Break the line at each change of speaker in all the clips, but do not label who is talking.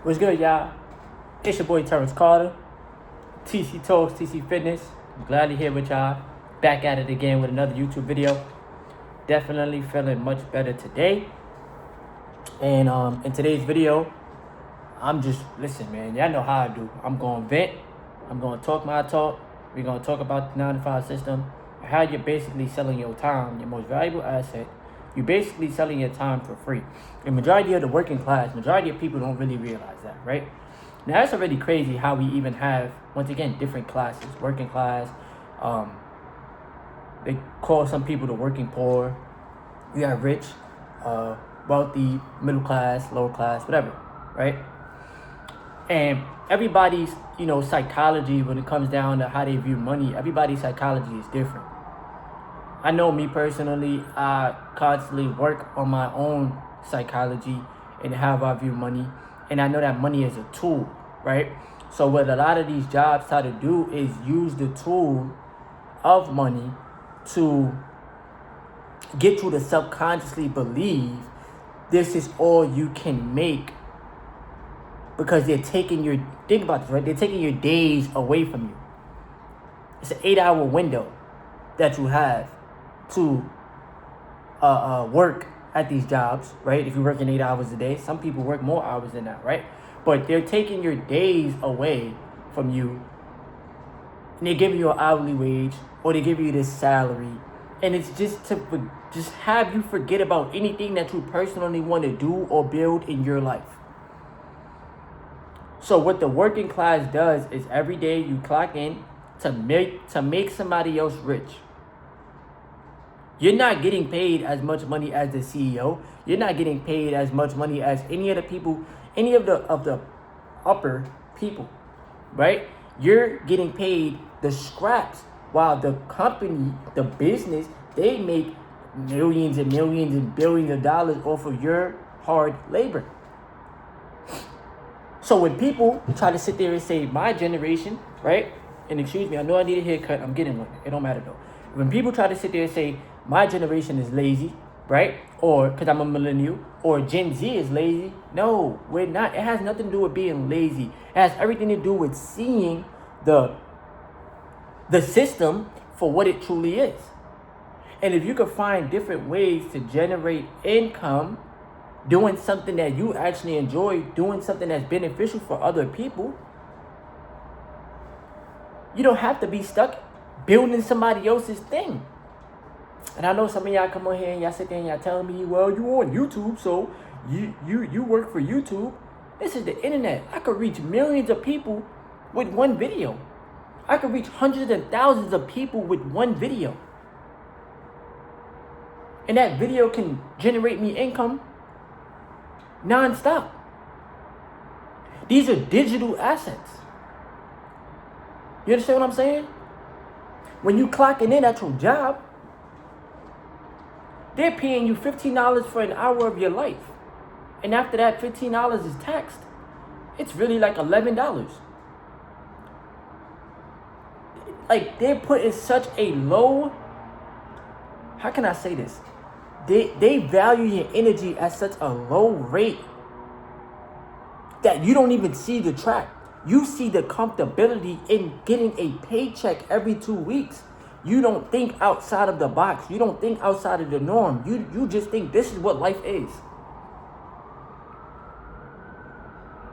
What's good, y'all? It's your boy Terrence Carter, TC Talks, TC Fitness. I'm glad to here with y'all. Back at it again with another YouTube video. Definitely feeling much better today. And in today's video, listen, man, y'all know how I do. I'm going to vent. I'm going to talk my talk. We're going to talk about the 9 to 5 system, how you're basically selling your time, your most valuable asset. You're basically selling your time for free. The majority of the working class, majority of people don't really realize that, right? Now, that's already crazy how we even have, once again, different classes. Working class, they call some people the working poor. You have rich, wealthy, middle class, lower class, whatever, right? And everybody's, psychology when it comes down to how they view money, everybody's psychology is different. I know me personally, I constantly work on my own psychology and how I view money. And I know that money is a tool, right? So what a lot of these jobs try to do is use the tool of money to get you to subconsciously believe this is all you can make, because they're taking think about this, right? They're taking your days away from you. It's an 8-hour window that you have to work at these jobs, right? If you're working 8 hours a day, some people work more hours than that, right? But they're taking your days away from you, and they give you an hourly wage, or they give you this salary, and it's just to just have you forget about anything that you personally want to do or build in your life. So what the working class does is every day you clock in to make somebody else rich. You're not getting paid as much money as the CEO. You're not getting paid as much money as any of the people, any of the upper people, right? You're getting paid the scraps, while the company, the business, they make millions and millions and billions of dollars off of your hard labor. So when people try to sit there and say my generation, right? And excuse me, I know I need a haircut. I'm getting one. It don't matter though. When people try to sit there and say my generation is lazy, right? Or because I'm a millennial, or Gen Z is lazy. No, we're not. It has nothing to do with being lazy. It has everything to do with seeing the system for what it truly is. And if you could find different ways to generate income, doing something that you actually enjoy, doing something that's beneficial for other people, you don't have to be stuck building somebody else's thing. And I know some of y'all come on here and y'all sit there and y'all telling me, well, you on YouTube, so you work for YouTube. This is the internet. I could reach millions of people with one video. I could reach hundreds and thousands of people with one video. And that video can generate me income non-stop. These are digital assets. You understand what I'm saying? When you clocking in at your job, they're paying you $15 for an hour of your life. And after that, $15 is taxed. It's really like $11. Like, they're putting such a low, how can I say this? They value your energy at such a low rate that you don't even see the track. You see the comfortability in getting a paycheck every 2 weeks. You don't think outside of the box. You don't think outside of the norm. You just think this is what life is.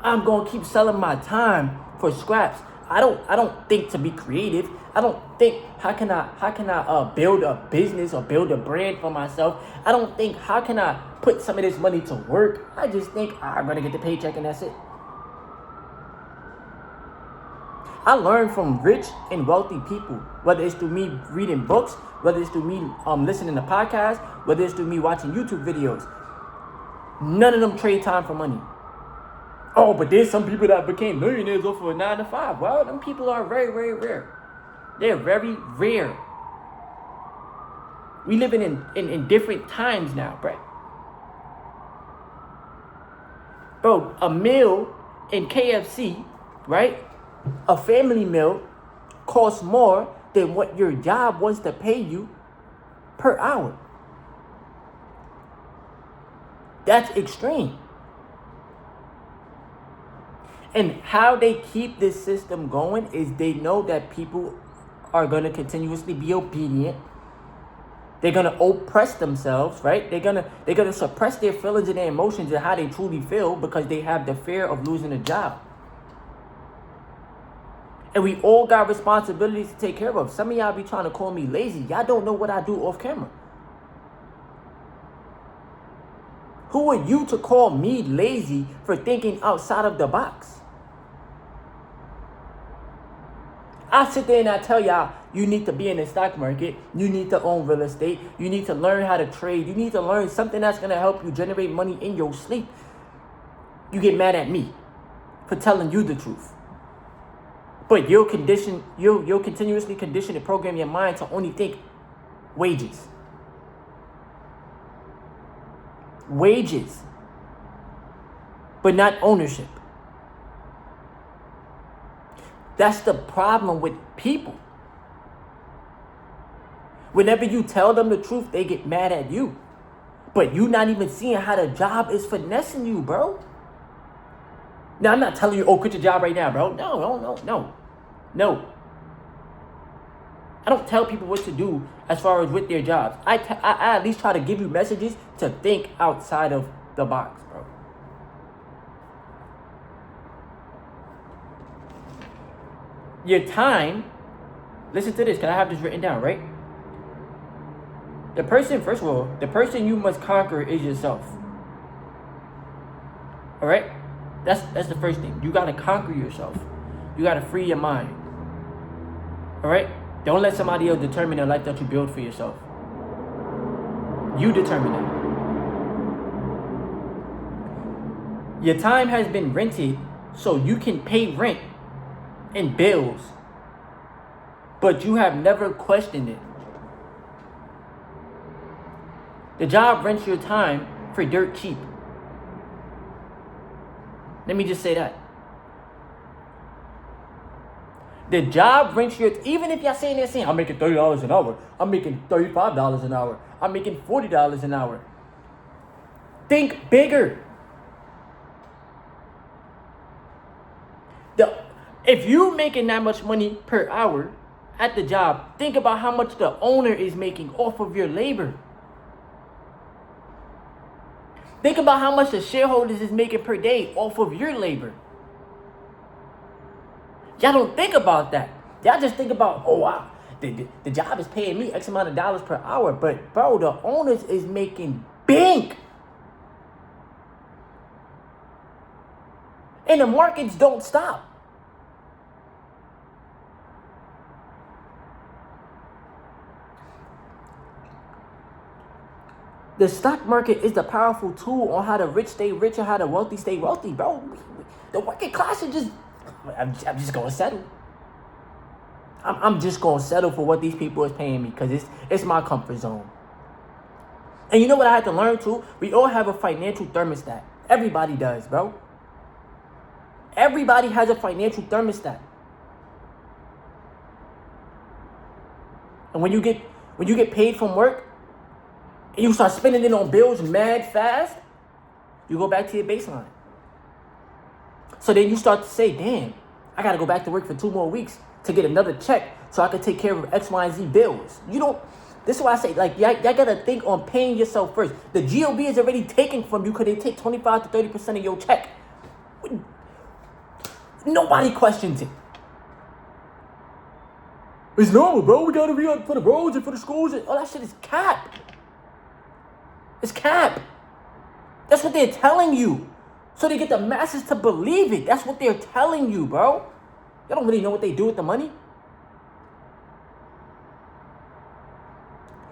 I'm gonna keep selling my time for scraps. I don't think to be creative. I don't think how can I build a business or build a brand for myself. I don't think how can I put some of this money to work. I just think I'm gonna get the paycheck and that's it. I learn from rich and wealthy people, whether it's through me reading books, whether it's through me listening to podcasts, whether it's through me watching YouTube videos. None of them trade time for money. Oh, but there's some people that became millionaires off of a 9 to 5. Well, them people are very, very rare. They're very rare. We living in different times now, bro. Bro, a meal in KFC, right? A family meal costs more than what your job wants to pay you per hour. That's extreme. And how they keep this system going is they know that people are going to continuously be obedient. They're going to oppress themselves, right? They're going to suppress their feelings and their emotions and how they truly feel because they have the fear of losing a job. And we all got responsibilities to take care of. Some of y'all be trying to call me lazy. Y'all don't know what I do off camera. Who are you to call me lazy for thinking outside of the box? I sit there and I tell y'all, you need to be in the stock market. You need to own real estate. You need to learn how to trade. You need to learn something that's going to help you generate money in your sleep. You get mad at me for telling you the truth. But you'll continuously condition and program your mind to only think wages. Wages. But not ownership. That's the problem with people. Whenever you tell them the truth, they get mad at you. But you not even seeing how the job is finessing you, bro. Now, I'm not telling you, oh, quit your job right now, bro. No. I don't tell people what to do as far as with their jobs. I at least try to give you messages to think outside of the box, bro. Your time, listen to this, because I have this written down, right? The person you must conquer is yourself. All right? That's the first thing. You got to conquer yourself. You got to free your mind. All right? Don't let somebody else determine the life that you build for yourself. You determine it. Your time has been rented so you can pay rent and bills, but you have never questioned it. The job rents your time for dirt cheap. Let me just say that. The job rents your, even if y'all saying I'm making $30 an hour, I'm making $35 an hour, I'm making $40 an hour. Think bigger. If you're making that much money per hour at the job, think about how much the owner is making off of your labor. Think about how much the shareholders is making per day off of your labor. Y'all don't think about that. Y'all just think about, oh wow, the job is paying me X amount of dollars per hour. But bro, the owners is making bank. And the markets don't stop. The stock market is the powerful tool on how the rich stay rich and how the wealthy stay wealthy, bro. The working class is just, I'm just going to settle. I'm just going to settle for what these people is paying me because it's my comfort zone. And you know what I had to learn too? We all have a financial thermostat. Everybody does, bro. Everybody has a financial thermostat. And when you get paid from work, and you start spending it on bills mad fast, you go back to your baseline. So then you start to say, damn, I got to go back to work for 2 more weeks to get another check so I can take care of X, Y, and Z bills. This is why I say, like, y'all got to think on paying yourself first. The GOB is already taken from you because they take 25 to 30% of your check. Nobody questions it. It's normal, bro. We got to be up for the roads and for the schools. And all that shit is cap. It's cap. That's what they're telling you. So they get the masses to believe it. That's what they're telling you, bro. Y'all don't really know what they do with the money.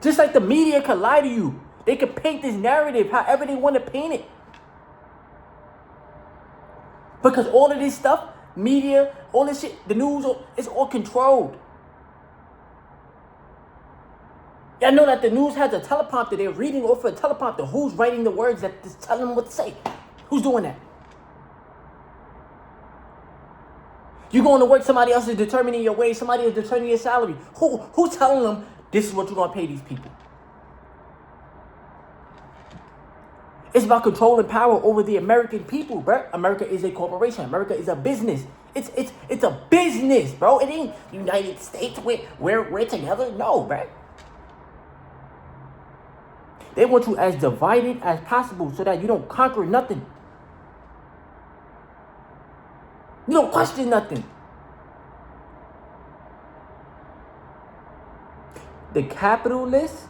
Just like the media could lie to you. They could paint this narrative however they want to paint it. Because all of this stuff, media, all this shit, the news, it's all controlled. Y'all know that the news has a teleprompter. They're reading off of a teleprompter. Who's writing the words that is telling them what to say? Who's doing that? You going to work, somebody else is determining your wage. Somebody is determining your salary. Who's telling them this is what you're going to pay these people? It's about control and power over the American people, bro. America is a corporation. America is a business. It's a business, bro. It ain't United States. We're together. No, bro. They want you as divided as possible so that you don't conquer nothing. You don't question nothing. The capitalists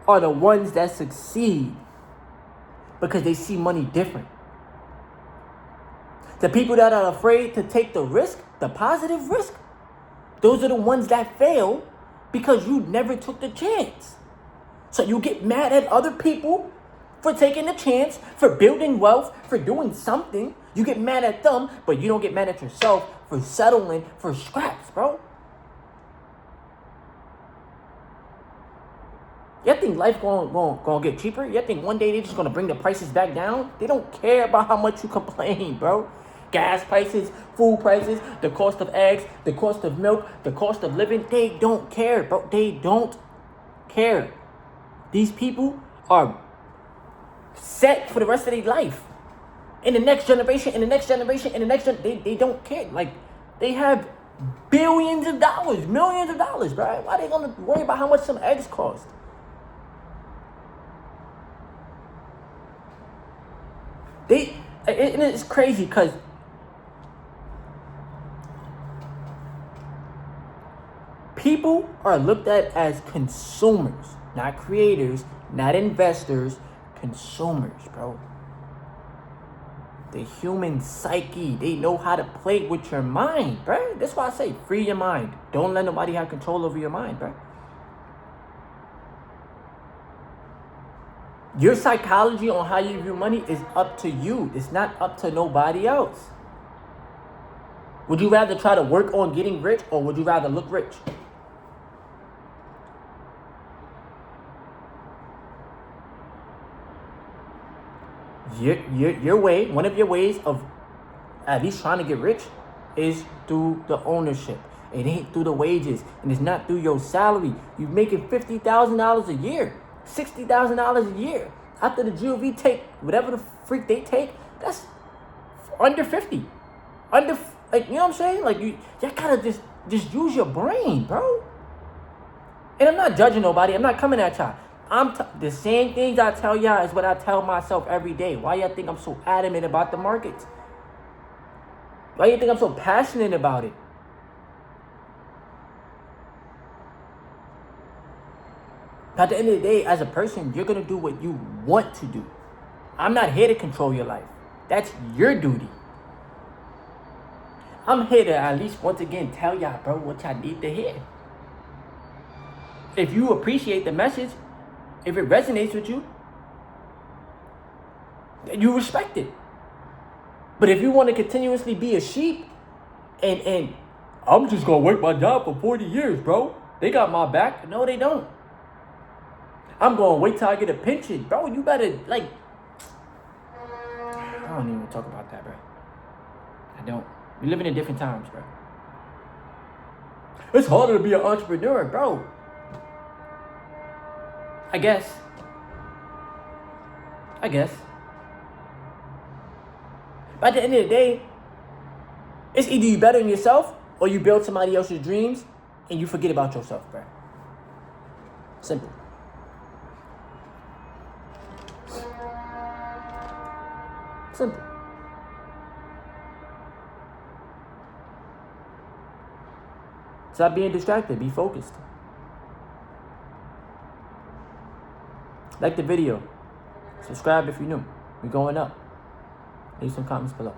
are the ones that succeed because they see money different. The people that are afraid to take the risk, the positive risk, those are the ones that fail because you never took the chance. So you get mad at other people for taking the chance, for building wealth, for doing something. You get mad at them, but you don't get mad at yourself for settling for scraps, bro. You think life gonna get cheaper? You think one day they're just gonna bring the prices back down? They don't care about how much you complain, bro. Gas prices, food prices, the cost of eggs, the cost of milk, the cost of living. They don't care, bro. They don't care. These people are set for the rest of their life. In the next generation, in the next generation, in the next generation, they don't care. Like, they have billions of dollars, millions of dollars, bro. Why are they gonna worry about how much some eggs cost? It's crazy because people are looked at as consumers, not creators, not investors, consumers, bro. The human psyche, they know how to play with your mind, bro. That's why I say free your mind. Don't let nobody have control over your mind, bro. Your psychology on how you view money is up to you. It's not up to nobody else. Would you rather try to work on getting rich or would you rather look rich? Your way, one of your ways of at least trying to get rich is through the ownership. It ain't through the wages, and it's not through your salary. You're making $50,000 a year, $60,000 a year. After the GOV take whatever the freak they take, that's under 50. Under, like, you know what I'm saying? Like, you gotta just use your brain, bro. And I'm not judging nobody. I'm not coming at y'all. The same things I tell y'all is what I tell myself every day. Why y'all think I'm so adamant about the markets? Why you think I'm so passionate about it? At the end of the day, as a person, you're going to do what you want to do. I'm not here to control your life. That's your duty. I'm here to at least once again tell y'all, bro, what y'all need to hear. If you appreciate the message, if it resonates with you, then you respect it. But if you want to continuously be a sheep and I'm just going to work my job for 40 years, bro. They got my back. No, they don't. I'm going to wait till I get a pension. Bro, you better, like, I don't even talk about that, bro. I don't. We live in different times, bro. It's harder to be an entrepreneur, bro. I guess. But at the end of the day, it's either you better than yourself or you build somebody else's dreams and you forget about yourself, bro. Simple. Simple. Stop being distracted. Be focused. Like the video. Subscribe if you're new. We're going up. Leave some comments below.